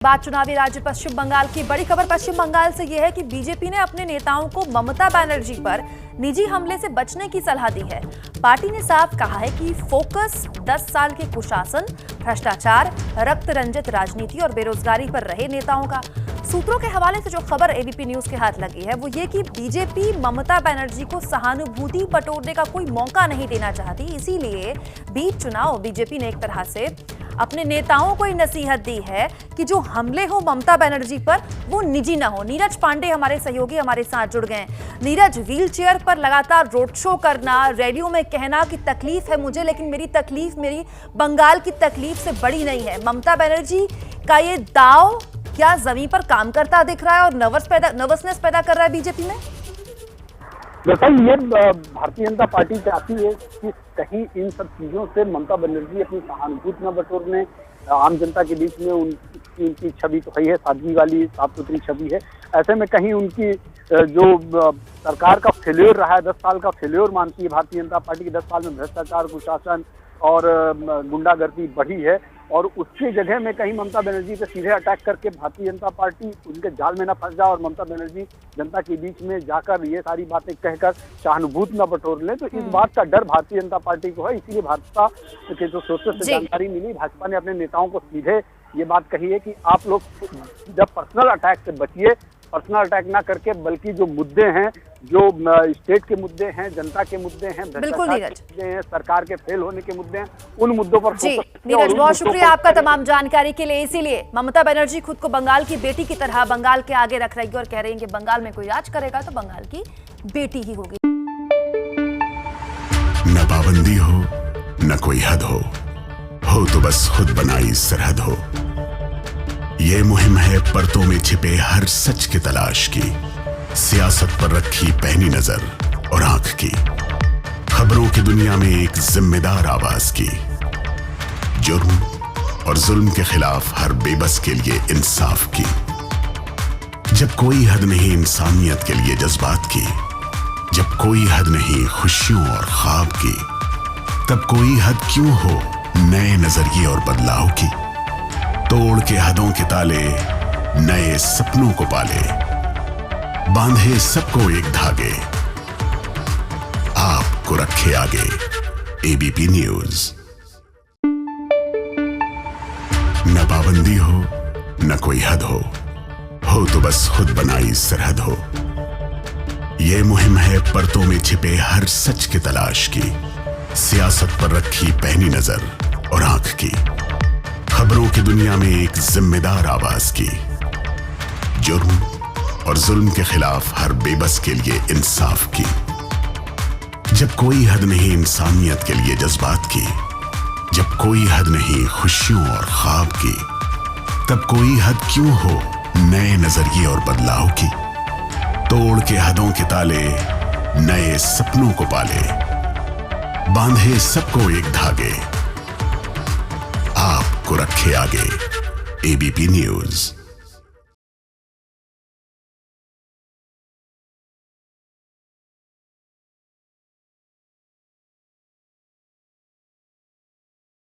बात चुनावी राज्य पश्चिम बंगाल की। बड़ी खबर पश्चिम बंगाल से यह है कि बीजेपी ने अपने नेताओं को ममता बनर्जी पर निजी हमले से बचने की सलाह दी है। पार्टी ने साफ कहा है कि फोकस 10 साल के कुशासन, भ्रष्टाचार, रक्त रंजित राजनीति और बेरोजगारी पर रहे नेताओं का। सूत्रों के हवाले से जो खबर एबीपी न्यूज के हाथ लगी है वो ये कि बीजेपी ममता बनर्जी को सहानुभूति बटोरने का कोई मौका नहीं देना चाहती, इसीलिए बीच चुनाव बीजेपी ने एक तरह से अपने नेताओं को नसीहत दी है कि जो हमले हो ममता बनर्जी पर वो निजी ना हो। नीरज पांडे हमारे सहयोगी हमारे साथ जुड़ गए। नीरज, व्हील चेयर पर लगातार रोड शो करना, रेडियो में कहना कि तकलीफ है मुझे, लेकिन मेरी तकलीफ मेरी बंगाल की तकलीफ से बड़ी नहीं है। ममता बनर्जी का ये दाव क्या जमीन पर काम करता दिख रहा है और नर्वसनेस पैदा कर रहा है बीजेपी में? दरअसल ये भारतीय जनता पार्टी चाहती है कि कहीं इन सब चीजों से ममता बनर्जी अपनी सहानुभूति न बटोरने, आम जनता के बीच में उनकी छवि तो है, सादगी वाली साफ सुथरी छवि है। ऐसे में कहीं उनकी जो सरकार का फेल्योर रहा है, 10 साल का फेल्योर मानती है भारतीय जनता पार्टी की। 10 साल में भ्रष्टाचार, कुशासन और गुंडागर्दी बढ़ी है और उसकी जगह में कहीं ममता बनर्जी पे सीधे अटैक करके भारतीय जनता पार्टी उनके जाल में न फंस जाए और ममता बनर्जी जनता के बीच में जाकर ये सारी बातें कहकर सहानुभूति न बटोर ले। तो इस बात का डर भारतीय जनता पार्टी को है, इसीलिए भाजपा के जो सोर्सेस से जानकारी मिली, भाजपा ने अपने नेताओं को सीधे ये बात कही है कि आप लोग जब पर्सनल अटैक से बचिए, पर्सनल अटैक ना करके बल्कि जो मुद्दे हैं, जो स्टेट के मुद्दे हैं, जनता के मुद्दे हैं, भ्रष्टाचार के मुद्दे हैं, सरकार के फेल होने के मुद्दे हैं, उन मुद्दों पर जी नीरज, बहुत शुक्रिया आपका तमाम जानकारी के लिए। इसीलिए ममता बनर्जी खुद को बंगाल की बेटी की तरह बंगाल के आगे रख रही है और कह रही है कि बंगाल में कोई राज करेगा तो बंगाल की बेटी ही होगी। न पाबंदी हो न कोई हद हो तो बस खुद बनाई सरहद हो। ये मुहिम है परतों में छिपे हर सच की तलाश की, सियासत पर रखी पैनी नजर और आंख की, खबरों की दुनिया में एक जिम्मेदार आवाज की, जुर्म और जुल्म के खिलाफ हर बेबस के लिए इंसाफ की। जब कोई हद नहीं इंसानियत के लिए जज्बात की, जब कोई हद नहीं खुशियों और ख्वाब की, तब कोई हद क्यों हो नए नजरिए और बदलाव की। तोड़ के हदों के ताले नए सपनों को पाले, बांधे सबको एक धागे, आपको रखे आगे एबीपी न्यूज। न पाबंदी हो न कोई हद हो तो बस खुद बनाई सरहद हो। ये मुहिम है परतों में छिपे हर सच की तलाश की, सियासत पर रखी पैनी नजर और आंख की, खबरों की दुनिया में एक जिम्मेदार आवाज की, जुर्म और जुल्म के खिलाफ हर बेबस के लिए इंसाफ की। जब कोई हद नहीं इंसानियत के लिए जज्बात की, जब कोई हद नहीं खुशियों और ख्वाब की, तब कोई हद क्यों हो नए नजरिए और बदलाव की। तोड़ के हदों के ताले नए सपनों को पाले, बांधे सबको एक धागे, आपको रखे आगे एबीपी न्यूज।